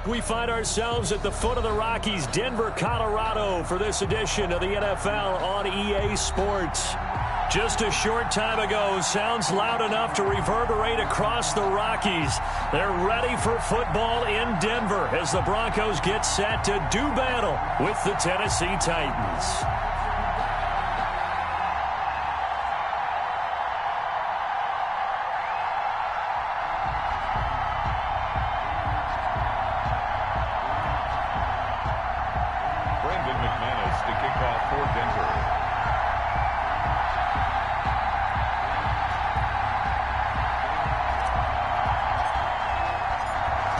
We find ourselves at the foot of the Rockies, Denver, Colorado, for this edition of the NFL on EA Sports. Just a short time ago, sounds loud enough to reverberate across the Rockies. They're ready for football in Denver as the Broncos get set to do battle with the Tennessee Titans.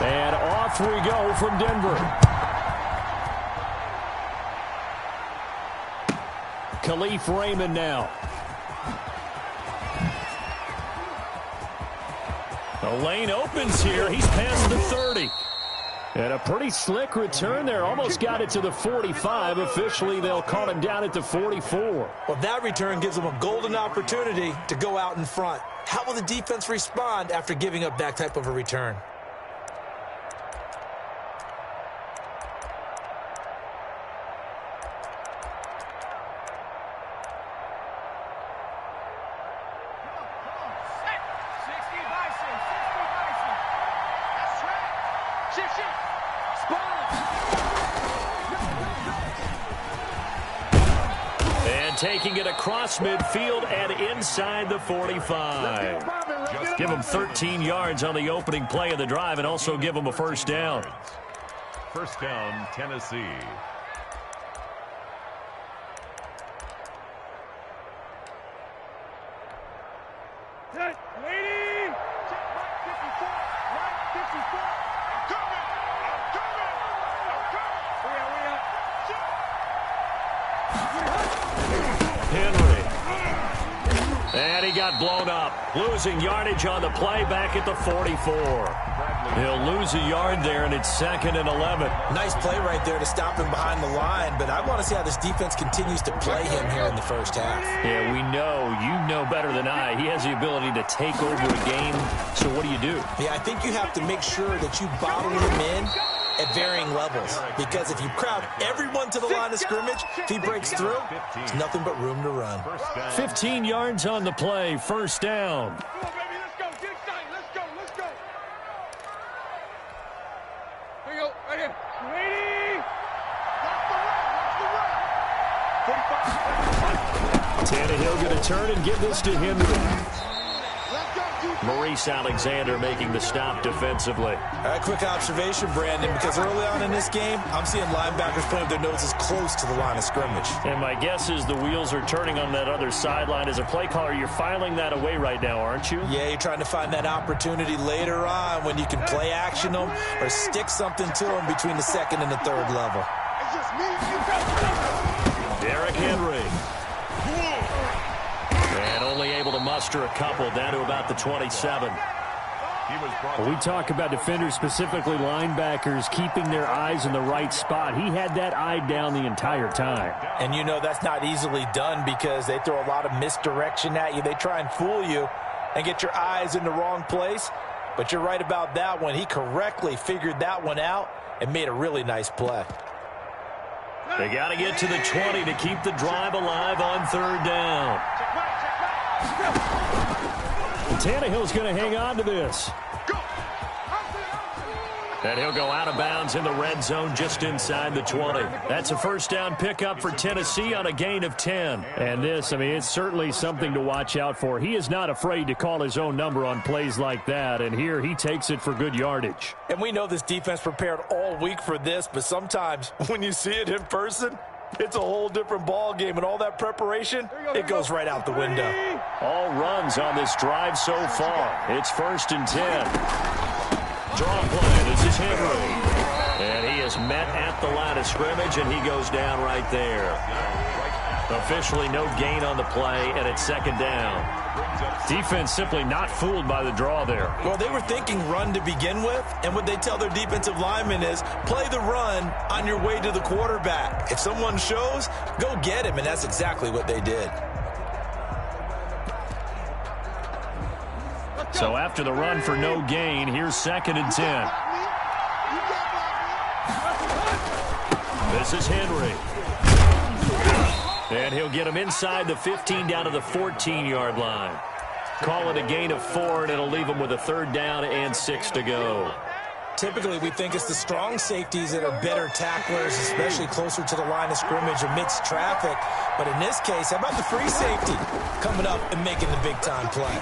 And off we go from Denver. Khalif Raymond now. The lane opens here. He's past the 30. And a pretty slick return there. Almost got it to the 45. Officially, they'll call him down at the 44. Well, that return gives them a golden opportunity to go out in front. How will the defense respond after giving up that type of a return? And taking it across midfield and inside the 45. Just give them 13 yards on the opening play of the drive and also give them a first down. First down, Tennessee. And he got blown up. Losing yardage on the play back at the 44. He'll lose a yard there, and it's 2nd and 11. Nice play right there to stop him behind the line, but I want to see how this defense continues to play him here in the first half. Yeah, we know. You know better than I. He has the ability to take over a game, so what do? Yeah, I think you have to make sure that you bottle him in at varying levels, because if you crowd everyone to the line of scrimmage, if he breaks through, there's nothing but room to run. 15 yards on the play, first down. Tannehill going to turn and give this to Henry. Maurice Alexander making the stop defensively. Quick observation, Brandon, because early on in this game, I'm seeing linebackers putting their noses close to the line of scrimmage. And my guess is the wheels are turning on that other sideline. As a play caller, you're filing that away right now, aren't you? Yeah, you're trying to find that opportunity later on when you can play action them or stick something to them between the 2nd and the 3rd level. Derrick Henry. And only able to muster a couple down to about the 27. We talk about defenders, specifically linebackers, keeping their eyes in the right spot. He had that eye down the entire time. And you know that's not easily done because they throw a lot of misdirection at you. They try and fool you and get your eyes in the wrong place. But you're right about that one. He correctly figured that one out and made a really nice play. They got to get to the 20 to keep the drive alive on 3rd down. And Tannehill's going to hang on to this. And he'll go out of bounds in the red zone just inside the 20. That's a first down pickup for Tennessee on a gain of 10. And this, I mean, it's certainly something to watch out for. He is not afraid to call his own number on plays like that. And here he takes it for good yardage. And we know this defense prepared all week for this, but sometimes when you see it in person, it's a whole different ball game, and all that preparation, it goes right out the window. All runs on this drive so far. It's 1st and 10. Draw play. This is Henry. And he is met at the line of scrimmage, and he goes down right there. Officially no gain on the play, and it's 2nd down. Defense simply not fooled by the draw there. Well, they were thinking run to begin with, and what they tell their defensive linemen is play the run on your way to the quarterback. If someone shows, go get him, and that's exactly what they did. So after the run for no gain, here's 2nd and 10. This is Henry. And he'll get him inside the 15 down to the 14-yard line. Call it a gain of 4, and it'll leave him with a 3rd down and 6 to go. Typically, we think it's the strong safeties that are better tacklers, especially closer to the line of scrimmage amidst traffic. But in this case, how about the free safety coming up and making the big-time play?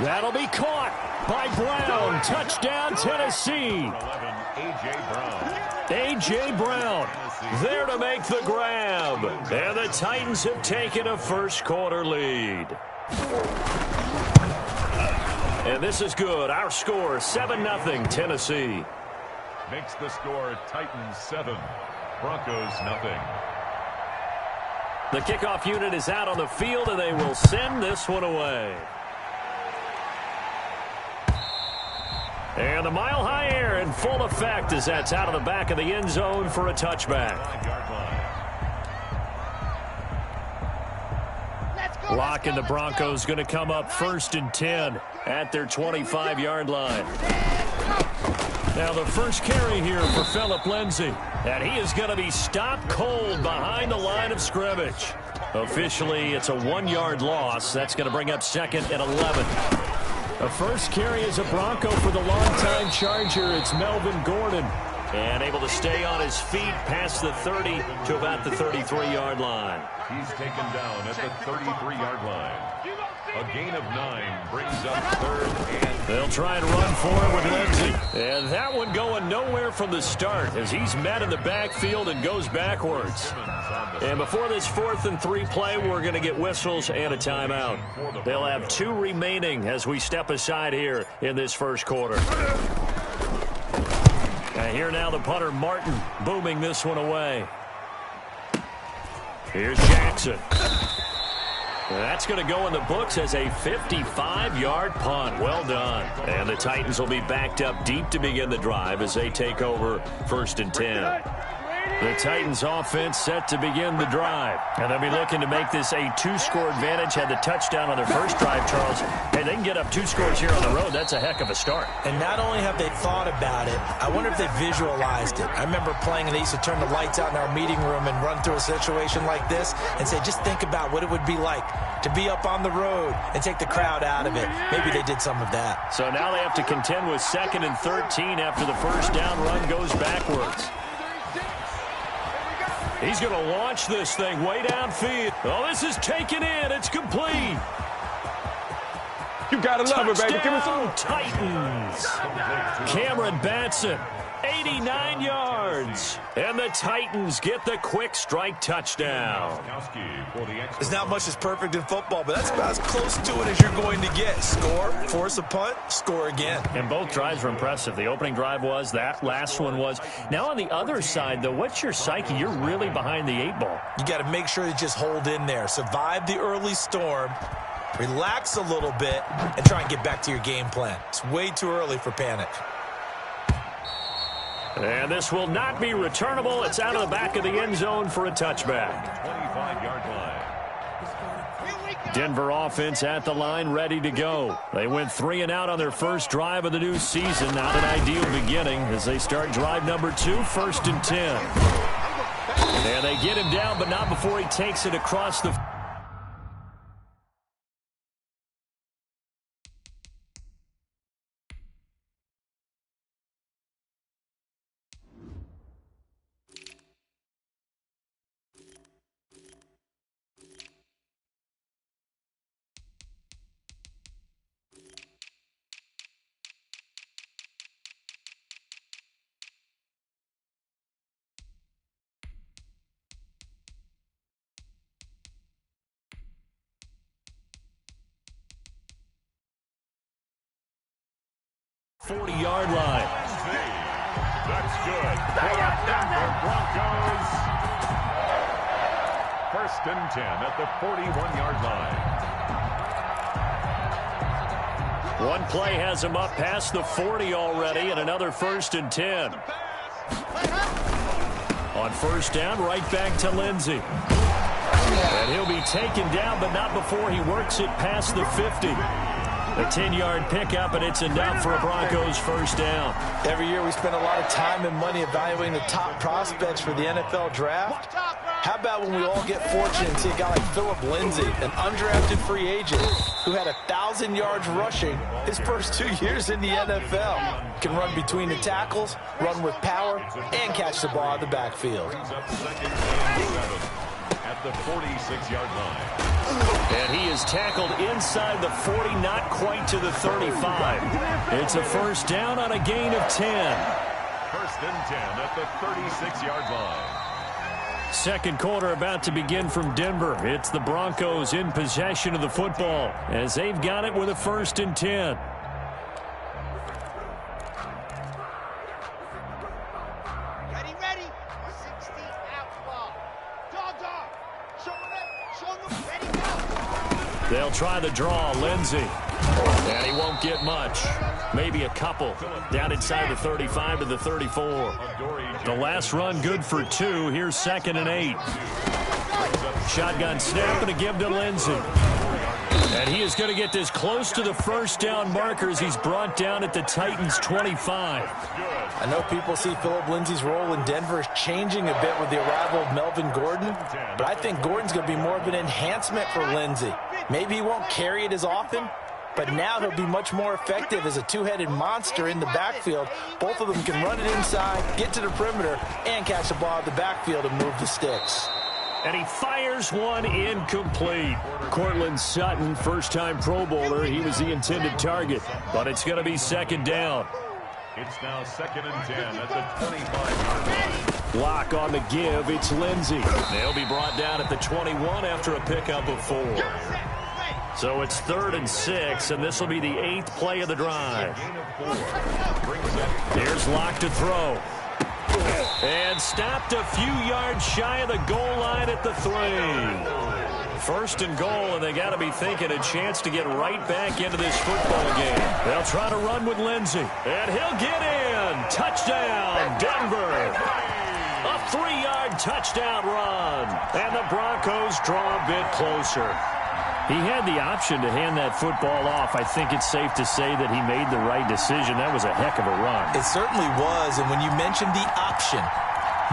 That'll be caught by Brown. Touchdown, Tennessee. 11, A.J. Brown. A.J. Brown there to make the grab. And the Titans have taken a first-quarter lead. And this is good. Our score, 7-0, Tennessee. Makes the score Titans 7, Broncos 0. The kickoff unit is out on the field, and they will send this one away. And the mile-high air in full effect as that's out of the back of the end zone for a touchback. Blocking the Broncos going to come up 1st and 10 at their 25-yard line. Now the first carry here for Phillip Lindsay. And he is going to be stopped cold behind the line of scrimmage. Officially, it's a 1-yard loss. That's going to bring up 2nd and 11. The first carry is a Bronco for the longtime Charger. It's Melvin Gordon. And able to stay on his feet past the 30 to about the 33-yard line. He's taken down at the 33-yard line. A gain of 9 brings up 3rd and... They'll try and run for it with Lindsay. And that one going nowhere from the start as he's met in the backfield and goes backwards. And before this 4th and 3 play, we're going to get whistles and a timeout. They'll have 2 remaining as we step aside here in this first quarter. And here now the punter, Martin, booming this one away. Here's Jackson. That's going to go in the books as a 55-yard punt. Well done. And the Titans will be backed up deep to begin the drive as they take over 1st and 10. The Titans offense set to begin the drive. And they'll be looking to make this a 2-score advantage. Had the touchdown on their first drive, Charles. Hey, they can get up 2 scores here on the road. That's a heck of a start. And not only have they thought about it, I wonder if they visualized it. I remember playing and they used to turn the lights out in our meeting room and run through a situation like this and say, just think about what it would be like to be up on the road and take the crowd out of it. Maybe they did some of that. So now they have to contend with 2nd and 13 after the first down run goes backwards. He's going to launch this thing way downfield. Oh, this is taken in. It's complete. You got to love it, baby. Give me some. Titans. Cameron Batson, 89 yards. And the Titans get the quick strike touchdown. There's not much that's perfect in football, but that's about as close to it as you're going to get. Score, force a punt, score again. And both drives were impressive. The opening drive was, that last one was. Now on the other side, though, what's your psyche? You're really behind the 8 ball. You got to make sure you just hold in there. Survive the early storm, relax a little bit, and try and get back to your game plan. It's way too early for panic. And this will not be returnable. It's out of the back of the end zone for a touchback. 25-yard line. Denver offense at the line, ready to go. They went 3 and out on their first drive of the new season. Not an ideal beginning as they start drive number 2, 1st and 10. And they get him down, but not before he takes it across the... ...40-yard line. That's good. For the Denver Broncos. 1st and 10 at the 41-yard line. One play has him up past the 40 already, and another 1st and 10. On first down, right back to Lindsay. And he'll be taken down, but not before he works it past the 50. A 10-yard pickup, and it's enough for a Broncos first down. Every year we spend a lot of time and money evaluating the top prospects for the NFL draft. How about when we all get fortunate and see a guy like Philip Lindsay, an undrafted free agent who had 1,000 yards rushing his first 2 years in the NFL. Can run between the tackles, run with power, and catch the ball in the backfield. At the 46-yard line. And he is tackled inside the 40, not quite to the 35. It's a first down on a gain of 10. First and 10 at the 36-yard line. Second quarter about to begin from Denver. It's the Broncos in possession of the football as they've got it with a first and 10. Ready. 16 out ball. Dog. Show them. Ready, go. They'll try the draw. Lindsay. And he won't get much. Maybe a couple. Down inside the 35 to the 34. The last run good for 2. Here's 2nd and 8. Shotgun snap and a give to Lindsay. And he is going to get this close to the first down markers. He's brought down at the Titans' 25. I know people see Philip Lindsay's role in Denver is changing a bit with the arrival of Melvin Gordon, but I think Gordon's going to be more of an enhancement for Lindsay. Maybe he won't carry it as often, but now he'll be much more effective as a two-headed monster in the backfield. Both of them can run it inside, get to the perimeter, and catch the ball at the backfield and move the sticks. And he fires one incomplete. Cortland Sutton, first-time Pro Bowler. He was the intended target, but it's going to be 2nd down. It's now 2nd and 10 at the 25-yard line. Block on the give. It's Lindsay. They'll be brought down at the 21 after a pickup of 4. So it's 3rd and 6, and this will be the 8th play of the drive. Here's Locke to throw. And stopped a few yards shy of the goal line at the 3. 1st and goal, and they got to be thinking a chance to get right back into this football game. They'll try to run with Lindsay, and he'll get in. Touchdown, Denver. A 3-yard touchdown run, and the Broncos draw a bit closer. He had the option to hand that football off. I think it's safe to say that he made the right decision. That was a heck of a run. It certainly was, and when you mentioned the option,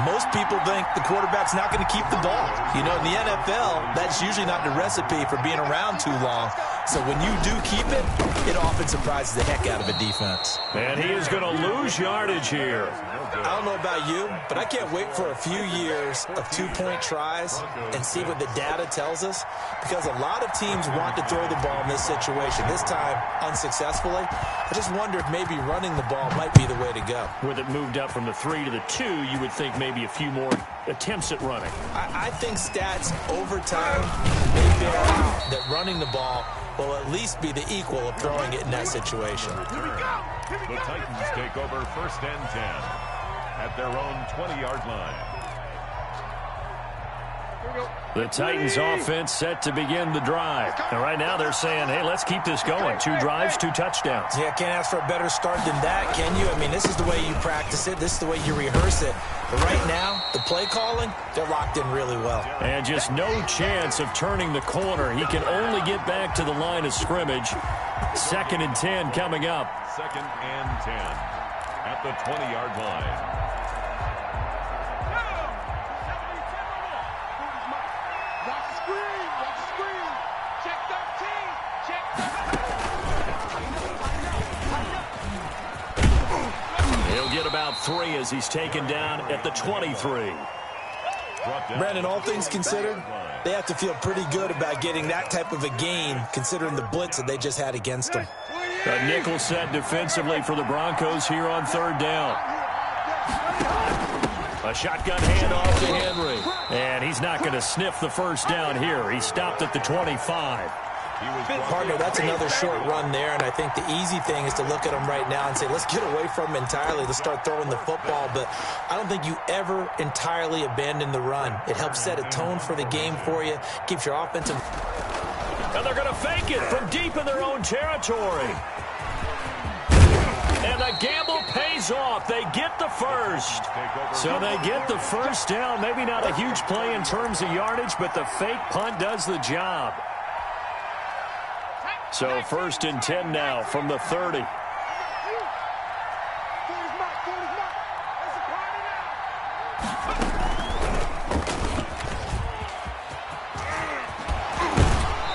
most people think the quarterback's not going to keep the ball. You know, in the NFL, that's usually not the recipe for being around too long. So when you do keep it, it often surprises the heck out of a defense. And he is going to lose yardage here. I don't know about you, but I can't wait for a few years of two-point tries and see what the data tells us, because a lot of teams want to throw the ball in this situation, this time unsuccessfully. I just wonder if maybe running the ball might be the way to go. With it moved up from the 3 to the 2, you would think maybe a few more attempts at running. I think stats over time may bear out that running the ball will at least be the equal of throwing it in that situation. The Titans take over 1st and 10 at their own 20-yard line. The Titans offense set to begin the drive. And right now they're saying, hey, let's keep this going. 2 drives, 2 touchdowns. Yeah, can't ask for a better start than that, can you? I mean, this is the way you practice it. This is the way you rehearse it. But right now, the play calling, they're locked in really well. And just no chance of turning the corner. He can only get back to the line of scrimmage. 2nd and 10 coming up. 2nd and 10 at the 20-yard line. He'll get about 3 as he's taken down at the 23. Brandon, all things considered, they have to feel pretty good about getting that type of a gain, considering the blitz that they just had against them. A nickel set defensively for the Broncos here on 3rd down. A shotgun handoff to Henry. And he's not going to sniff the first down here. He stopped at the 25. Partner, that's another short run there, and I think the easy thing is to look at him right now and say, let's get away from him entirely. Let's start throwing the football, but I don't think you ever entirely abandon the run. It helps set a tone for the game for you, keeps your offensive... And they're going to fake it from deep in their own territory. And the gamble pays off. They get the first. So they get the first down. Maybe not a huge play in terms of yardage, but the fake punt does the job. So 1st and 10 now from the 30.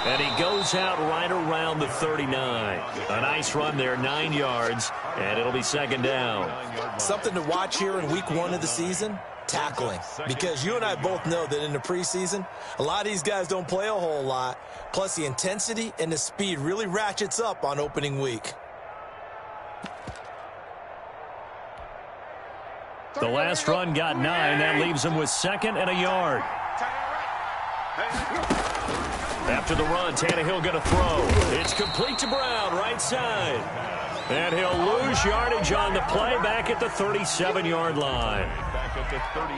And he goes out right around the 39. A nice run there, 9 yards, and it'll be 2nd down. Something to watch here in week 1 of the season, tackling. Because you and I both know that in the preseason, a lot of these guys don't play a whole lot. Plus the intensity and the speed really ratchets up on opening week. The last run got 9. That leaves him with 2nd and a yard. After the run, Tannehill going to throw. It's complete to Brown, right side. And he'll lose yardage on the play back at the 37-yard line.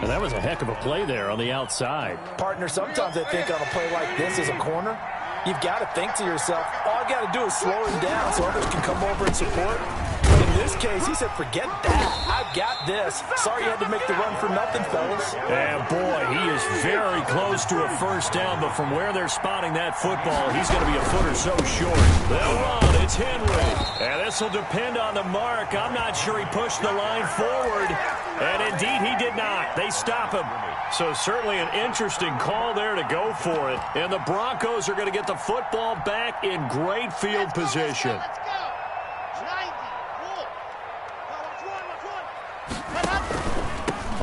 And that was a heck of a play there on the outside. Partner, sometimes I think on a play like this as a corner, you've got to think to yourself, all I got to do is slow him down so others can come over and support. But in this case, he said, forget that. I've got this. Sorry you had to make the run for nothing, fellas. And boy, he is very close to a 1st down, but from where they're spotting that football, he's going to be a foot or so short. They'll run. It's Henry. And this will depend on the mark. I'm not sure he pushed the line forward. And indeed, he did not. They stop him. So certainly an interesting call there to go for it. And the Broncos are going to get the football back in great field position. Let's go. 90.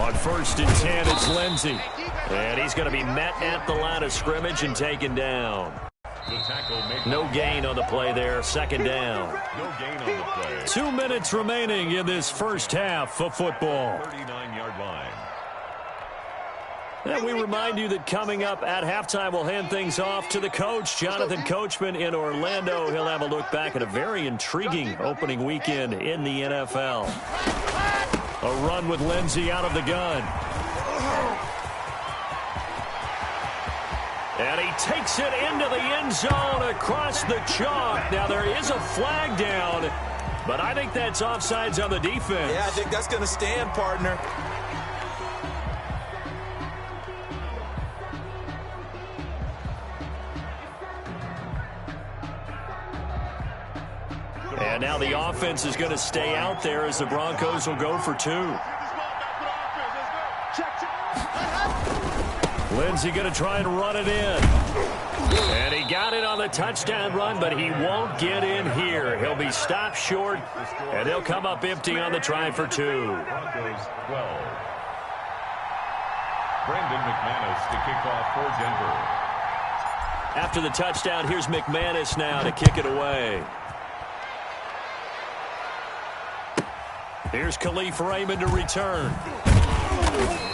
On 1st and 10, it's Lindsey. And he's going to be met at the line of scrimmage and taken down. No gain on the play there. 2nd down. No gain on the play. 2 minutes remaining in this first half of football. 39-yard line. And we remind you that coming up at halftime, we'll hand things off to the coach, Jonathan Coachman in Orlando. He'll have a look back at a very intriguing opening weekend in the NFL. A run with Lindsey out of the gun. And he takes it into the end zone across the chalk. Now, there is a flag down, but I think that's offsides on the defense. Yeah, I think that's going to stand, partner. And now the offense is going to stay out there as the Broncos will go for 2. Lindsey going to try and run it in. And he got it on the touchdown run, but he won't get in here. He'll be stopped short, and he'll come up empty on the try for 2. Broncos 12. Brandon McManus to kick off for Denver. After the touchdown, here's McManus now to kick it away. Here's Khalif Raymond to return.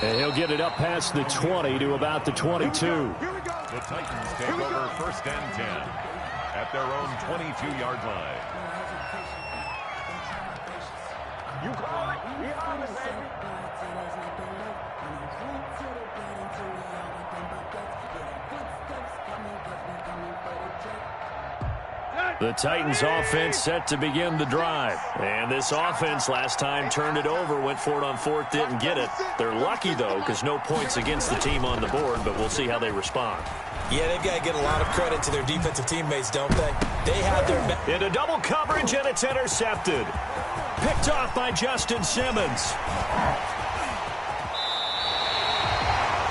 And he'll get it up past the 20 to about the 22. The Titans take over 1st and 10 at their own 22-yard line. You call it. You call it, baby. The Titans offense set to begin the drive. And this offense last time turned it over, went for it on 4th, didn't get it. They're lucky, though, because no points against the team on the board, but we'll see how they respond. Yeah, they've got to get a lot of credit to their defensive teammates, don't they? They had their back. Into double coverage, and it's intercepted. Picked off by Justin Simmons.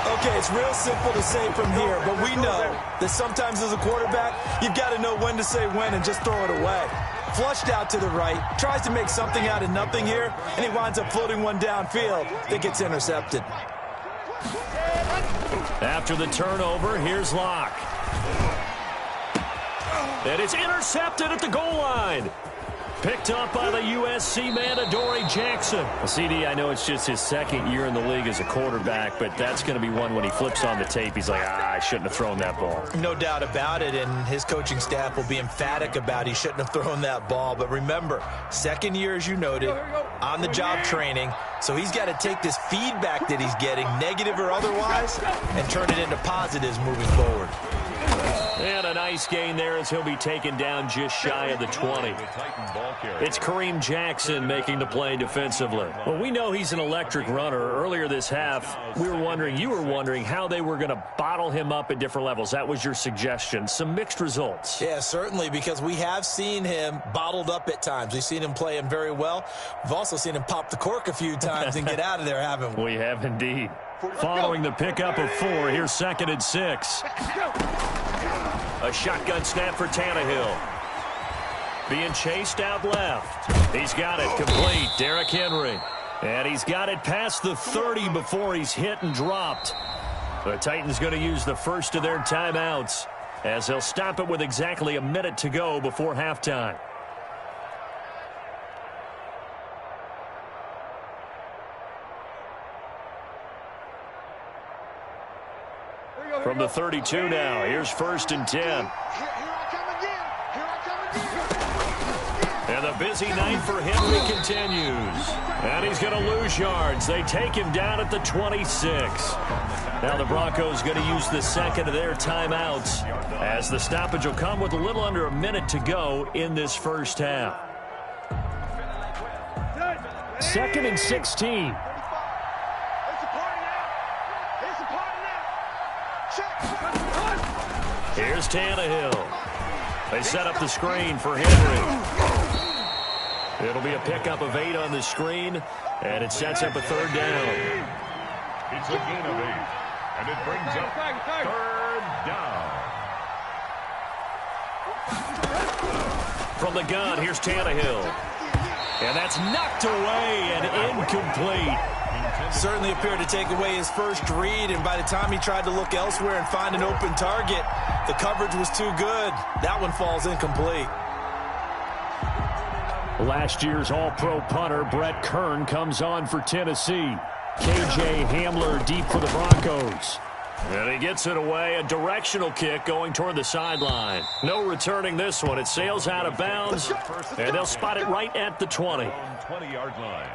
Okay, it's real simple to say from here, but we know that sometimes as a quarterback, you've got to know when to say when and just throw it away. Flushed out to the right, tries to make something out of nothing here, and he winds up floating one downfield that gets intercepted. After the turnover, here's Locke. And it's intercepted at the goal line. Picked up by the USC man, Adoree Jackson. Well, CD, I know it's just his 2nd year in the league as a quarterback, but that's going to be one when he flips on the tape, he's like, I shouldn't have thrown that ball. No doubt about it, and his coaching staff will be emphatic about he shouldn't have thrown that ball. But remember, 2nd year, as you noted, on-the-job training, so he's got to take this feedback that he's getting, negative or otherwise, and turn it into positives moving forward. And a nice gain there as he'll be taken down just shy of the 20. It's Kareem Jackson making the play defensively. Well, we know he's an electric runner. Earlier this half, you were wondering how they were going to bottle him up at different levels. That was your suggestion. Some mixed results. Yeah, certainly, because we have seen him bottled up at times. We've seen him playing very well. We've also seen him pop the cork a few times and get out of there, haven't we? We have indeed. Following the pickup of 4, here's 2nd and 6. A shotgun snap for Tannehill. Being chased out left. He's got it complete. Derrick Henry. And he's got it past the 30 before he's hit and dropped. The Titans going to use the first of their timeouts as they'll stop it with exactly a minute to go before halftime. From the 32 now, here's 1st and 10. And the busy night for Henry continues. And he's going to lose yards. They take him down at the 26. Now the Broncos going to use the second of their timeouts as the stoppage will come with a little under a minute to go in this first half. 2nd and 16. Here's Tannehill. They set up the screen for Henry. It'll be a pickup of 8 on the screen, and it sets up a 3rd down. It's a gain of 8, and it brings up 3rd down. From the gun, here's Tannehill. And that's knocked away and incomplete. Certainly appeared to take away his first read, and by the time he tried to look elsewhere and find an open target, the coverage was too good. That one falls incomplete. Last year's All-Pro punter Brett Kern comes on for Tennessee. K.J. Hamler deep for the Broncos. And he gets it away, a directional kick going toward the sideline. No returning this one. It sails out of bounds, and they'll spot it right at the 20. 20-yard line.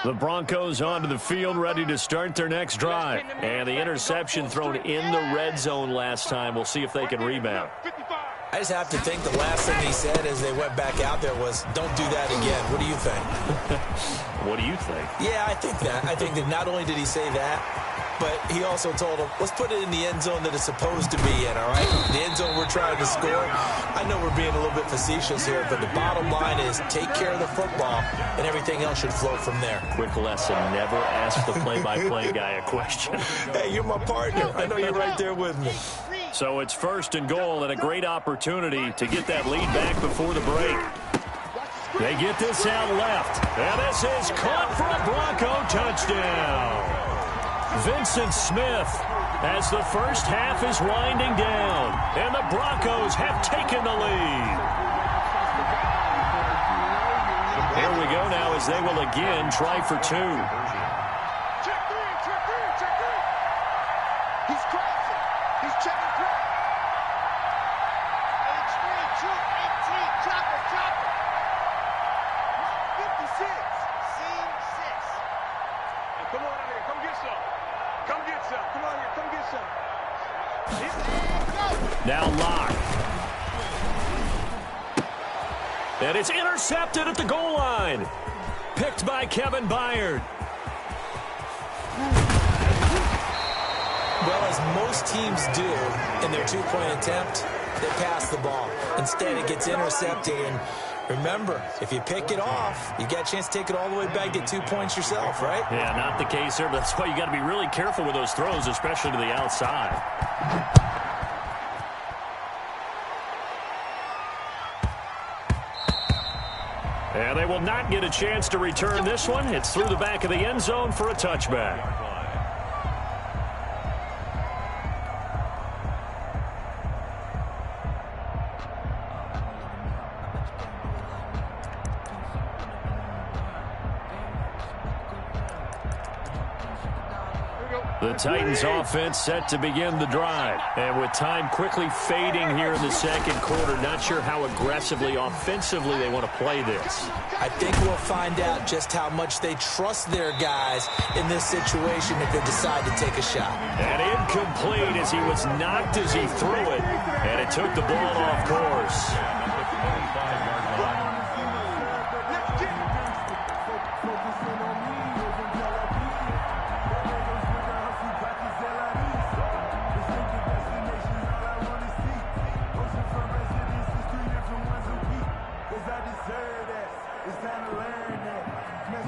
The Broncos onto the field, ready to start their next drive. And the interception thrown in the red zone last time. We'll see if they can rebound. I just have to think the last thing he said as they went back out there was, don't do that again. What do you think? What do you think? Yeah, I think that. I think that not only did he say that, but he also told him, let's put it in the end zone that it's supposed to be in, all right? The end zone we're trying to score. I know we're being a little bit facetious here, but the bottom line is take care of the football, and everything else should flow from there. Quick lesson, never ask the play-by-play guy a question. Hey, you're my partner. I know you're right there with me. So it's 1st and goal and a great opportunity to get that lead back before the break. They get this out left. And this is caught for a Bronco touchdown. Vincent Smith as the first half is winding down. And the Broncos have taken the lead. Here we go now as they will again try for 2. Now Locke. And it's intercepted at the goal line. Picked by Kevin Byard. Well, as most teams do in their 2-point attempt, they pass the ball. Instead, it gets intercepted. And remember, if you pick it off, you get a chance to take it all the way back, get 2 points yourself, right? Yeah, not the case here, but that's why you got to be really careful with those throws, especially to the outside. And they will not get a chance to return this one. It's through the back of the end zone for a touchback. The Titans offense set to begin the drive. And with time quickly fading here in the second quarter, not sure how aggressively, offensively they want to play this. I think we'll find out just how much they trust their guys in this situation if they decide to take a shot. And incomplete as he was knocked as he threw it. And it took the ball off course.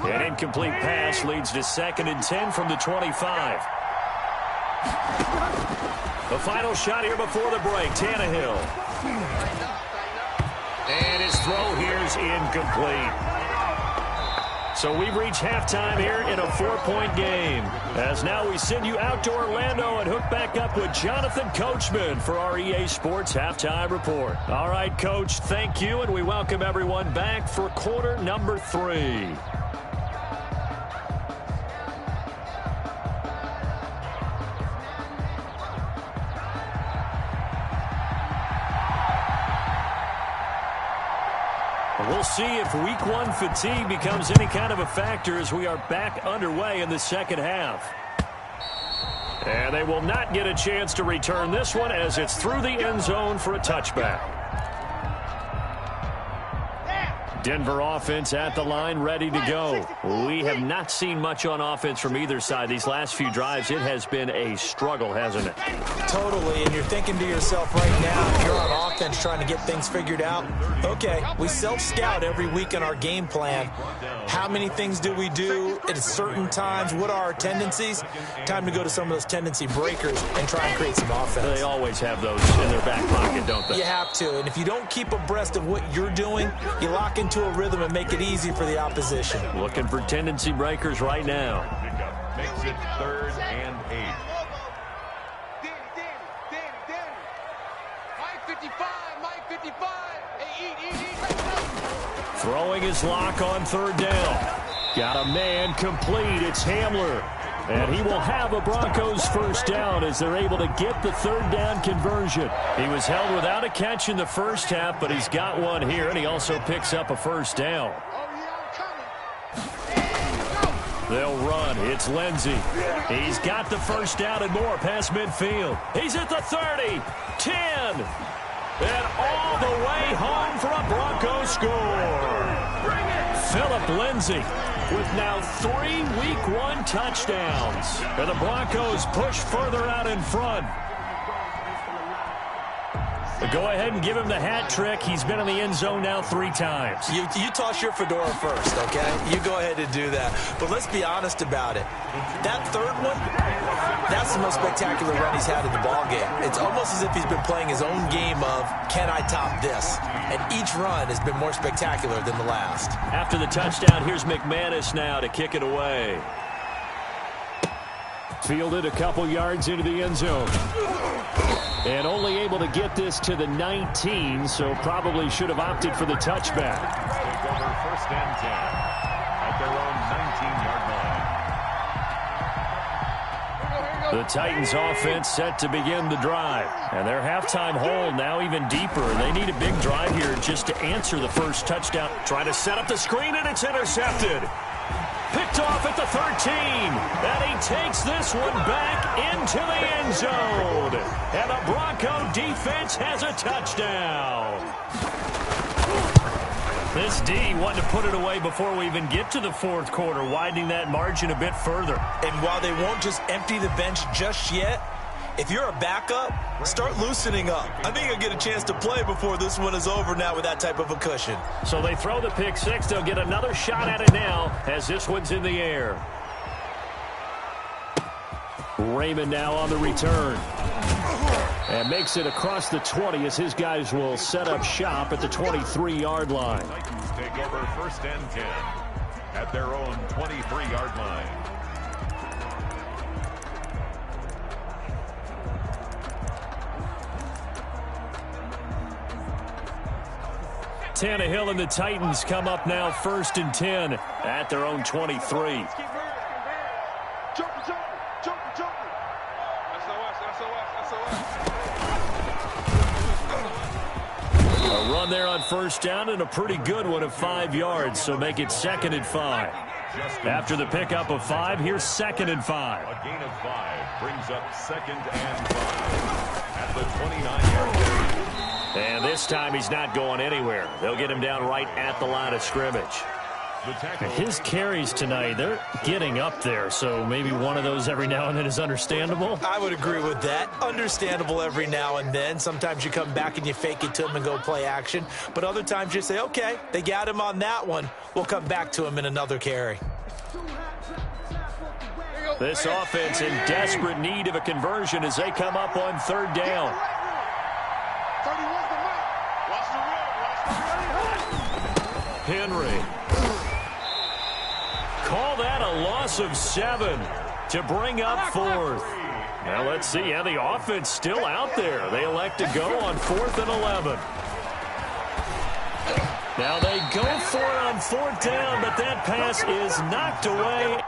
An incomplete pass leads to 2nd and 10 from the 25. The final shot here before the break, Tannehill. And his throw here is incomplete. So we've reached halftime here in a 4-point game. As now we send you out to Orlando and hook back up with Jonathan Coachman for our EA Sports Halftime Report. All right, Coach, thank you, and we welcome everyone back for quarter number 3. We'll see if week 1 fatigue becomes any kind of a factor as we are back underway in the second half. And they will not get a chance to return this one as it's through the end zone for a touchback. Denver offense at the line, ready to go. We have not seen much on offense from either side. These last few drives, it has been a struggle, hasn't it? Totally, and you're thinking to yourself right now, if you're on offense trying to get things figured out, okay, we self-scout every week in our game plan. How many things do we do at certain times? What are our tendencies? Time to go to some of those tendency breakers and try and create some offense. They always have those in their back pocket, don't they? You have to, and if you don't keep abreast of what you're doing, you lock into a rhythm and make it easy for the opposition. Looking for tendency breakers right now. Makes it 3rd and 8. Mike 55. Throwing his lock on 3rd down. Got a man complete. It's Hamler. And he will have a Broncos first down as they're able to get the 3rd down conversion. He was held without a catch in the first half, but he's got one here, and he also picks up a first down. They'll run. It's Lindsey. He's got the first down and more past midfield. He's at the 30, 10, and all the way home for a Broncos score. Philip Lindsey with now 3 Week 1 touchdowns. And the Broncos push further out in front. Go ahead and give him the hat trick. He's been in the end zone now 3 times. You toss your fedora first, okay? You go ahead and do that. But let's be honest about it. That 3rd one, that's the most spectacular run he's had in the ballgame. It's almost as if he's been playing his own game of, can I top this? And each run has been more spectacular than the last. After the touchdown, here's McManus now to kick it away. Fielded a couple yards into the end zone. And only able to get this to the 19, so probably should have opted for the touchback. Take over 1st and 10 at their own 19-yard line. The Titans offense set to begin the drive. And their halftime hole now even deeper. They need a big drive here just to answer the first touchdown. Try to set up the screen, and it's intercepted. Picked off at the 13. And he takes this one back into the end zone. And the Bronco defense has a touchdown. This D wanted to put it away before we even get to the 4th quarter, widening that margin a bit further. And while they won't just empty the bench just yet, if you're a backup, start loosening up. I think you'll get a chance to play before this one is over now with that type of a cushion. So they throw the pick 6. They'll get another shot at it now as this one's in the air. Raymond now on the return. And makes it across the 20 as his guys will set up shop at the 23-yard line. Titans take over 1st and 10 at their own 23-yard line. Tannehill and the Titans come up now 1st and 10 at their own 23. Jump. A run there on first down and a pretty good one of 5 yards, so make it 2nd and 5. After the pickup of 5, here's 2nd and 5. A gain of 5 brings up 2nd and 5 at the 29-yard line. And this time he's not going anywhere. They'll get him down right at the line of scrimmage. His carries tonight, they're getting up there, so maybe one of those every now and then is understandable. I would agree with that. Understandable every now and then. Sometimes you come back and you fake it to him and go play action. But other times you say, okay, they got him on that one. We'll come back to him in another carry. This offense in desperate need of a conversion as they come up on 3rd down. Henry. Call that a loss of 7 to bring up 4th. Now let's see how the offense still out there. They elect to go on 4th and 11. Now they go for it on 4th down, but that pass is knocked away.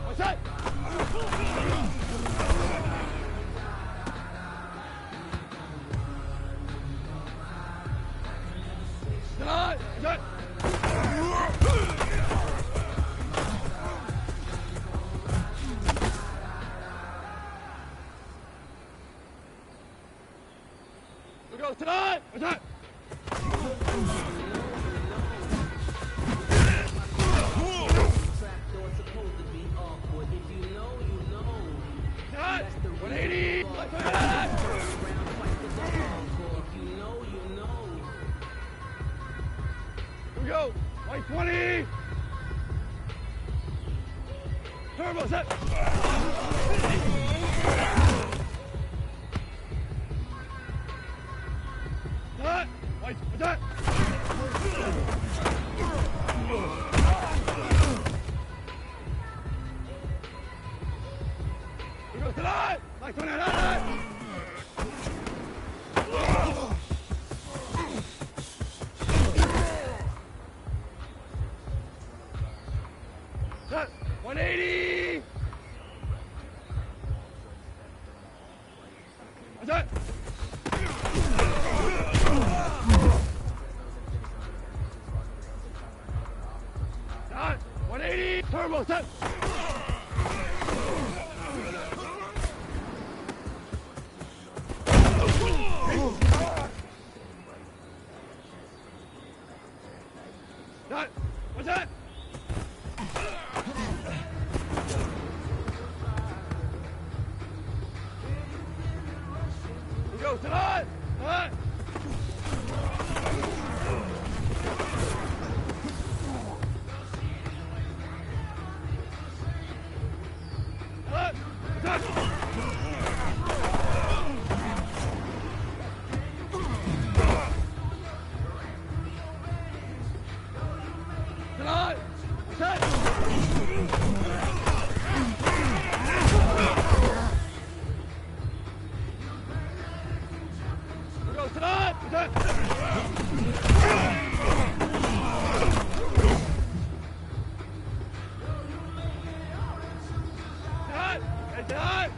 What's that? Tonight. What's that? We go tonight. What's that? Tonight. 180. Let's go. We go. 120. Turbo set. That. Wait. That. We go tonight. Like 20. That. 180. What's that? That. 180. Turbo set. That. What's that? We go tonight. Tonight. Tonight. Set. We go tonight. Set. Tonight. Hey, tonight.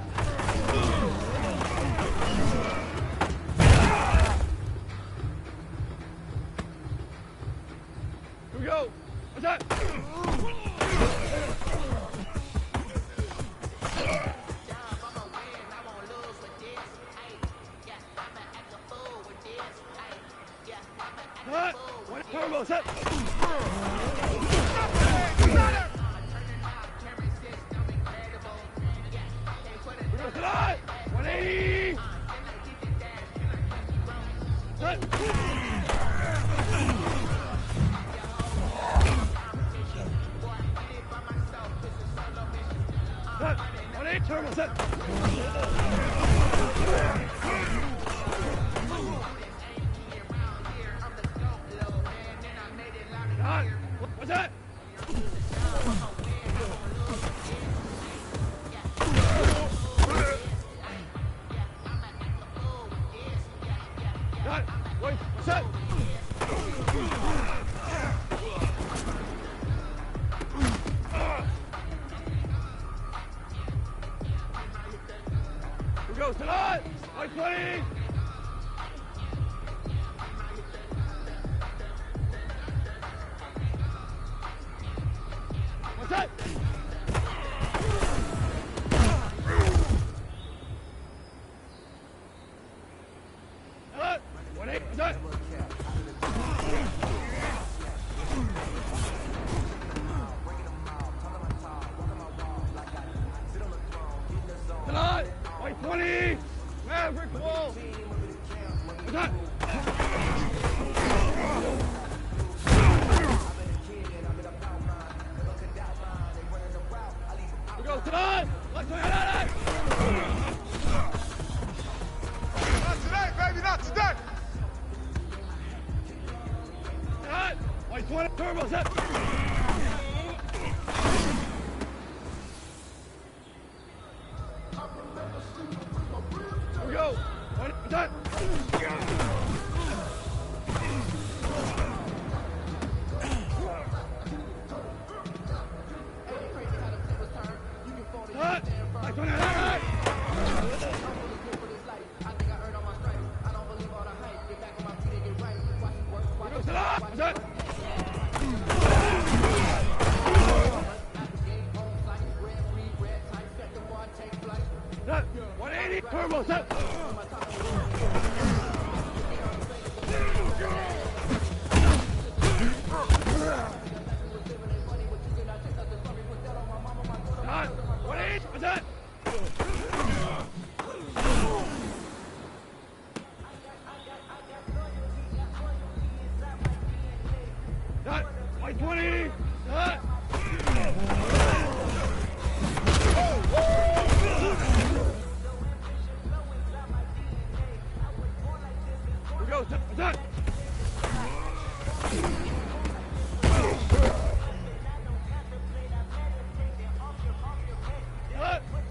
Here we go. What's that? What? What? Turbo set. We go tonight. 180. Set. Set. 180. Turbo set. What's that? Got it. Wait, what's that? We go tonight. 120. What's that? What is that? Tonight, 120. Maverick wall. What's that? We go tonight. Let's go ahead. Not today, baby, not today. Tonight, 120. Turbo set. Here we go. What's that? Turbo set. Done. 180. What's that? Done. 120. Done. Here we go. Done.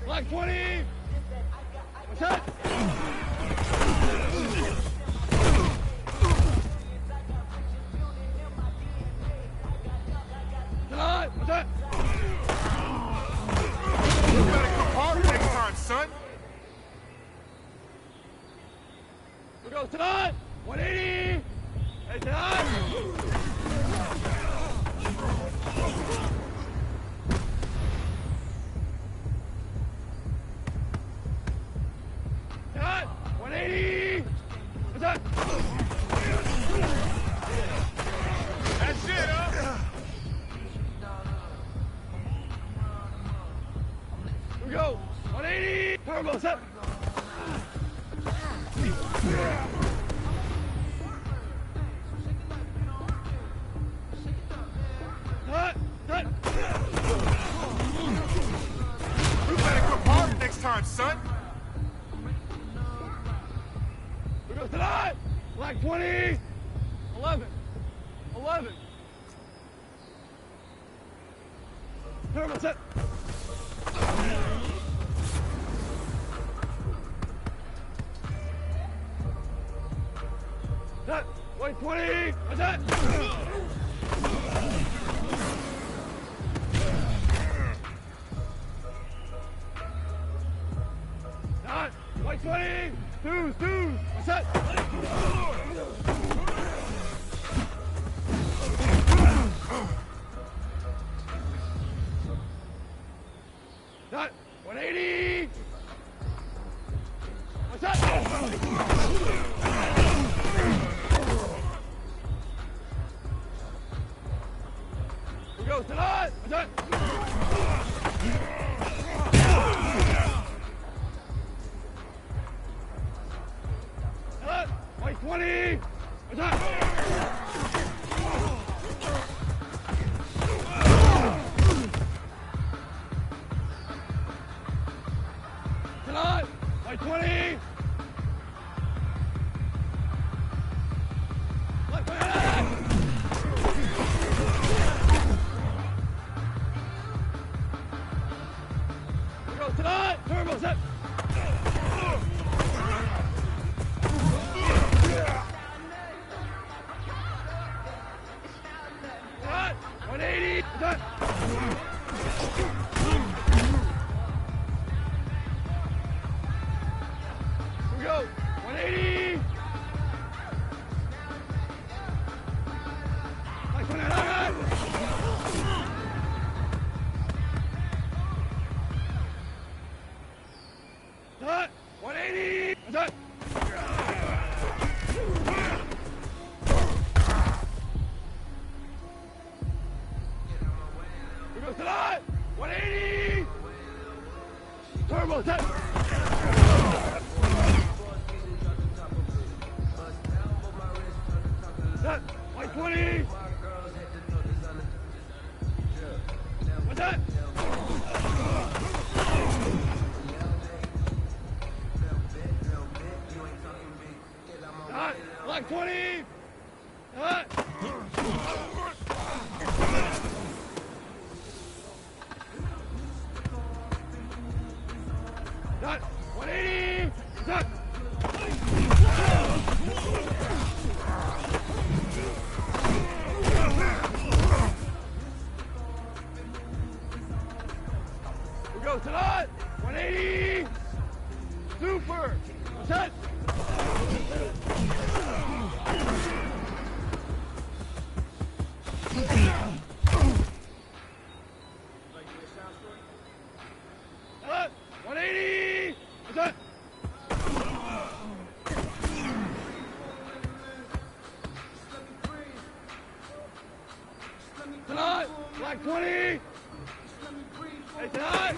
Black 20. What's that? Done. What's that? You better come hard next time, son. Here we go. Tonight. 180. Hey, tonight. Done. 180. What's that? That's it, huh? Here we go. 180. Turbo set. Done. You better come hard next time, son. Here we go. Tonight. Black 20. 11. 11. Turbo set. That. White 20. What's that? That. White 20. Twos. What's that? That. 180. What's that? Here we go. Tonight. What's that? Tonight. White 20. What's that? Tonight. White 20. Black 20. Here we go. Tonight. Turbo set. Tonight. 180. Done. Here we go. 180. Black 20. Done. 180. Done. Here goes tonight. 180. Turbo set. Set. White 20. What's that? Done. Black 20. Done. Done. 180. Done. Here we go tonight. 180. Super. Set. Set. 180. Set. Black 20. Hey, tonight.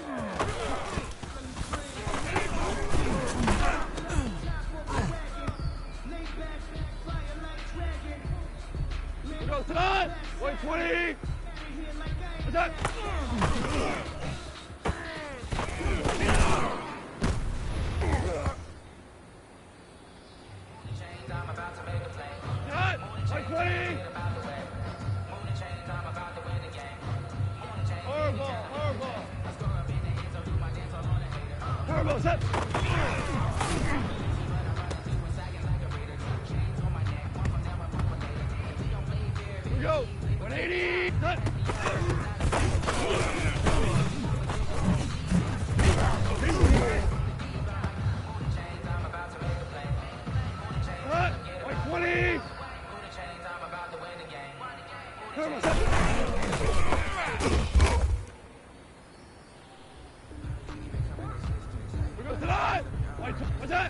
We go tonight. White 20. What's that? Tonight. White 20. Horrible. Turbo set. Here we go. 180. Cut. Cut. White 20. Turbo set. We go tonight. White. What's that?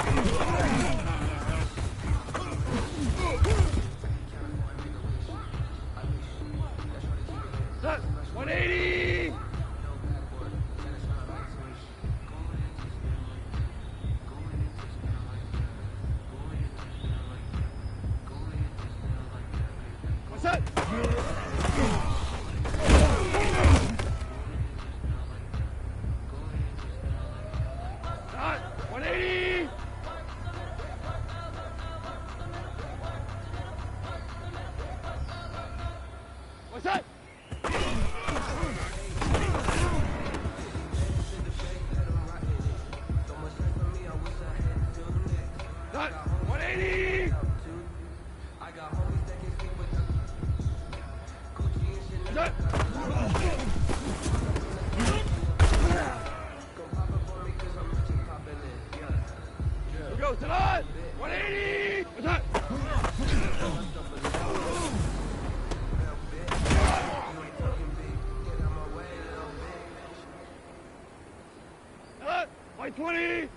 Set. 180. What's that? Set. 180. What's that? Set. 180. Set. We go tonight. 180. What's that? Set. White 20.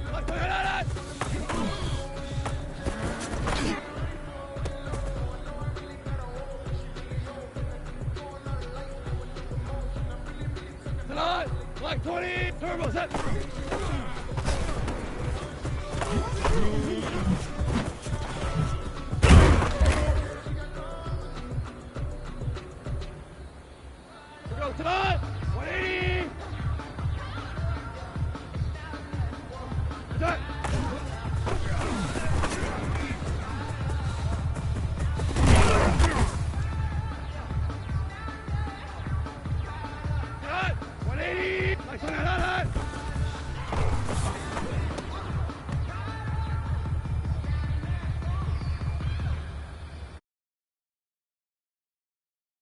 Black 20. Tonight, Black 20, turbo set.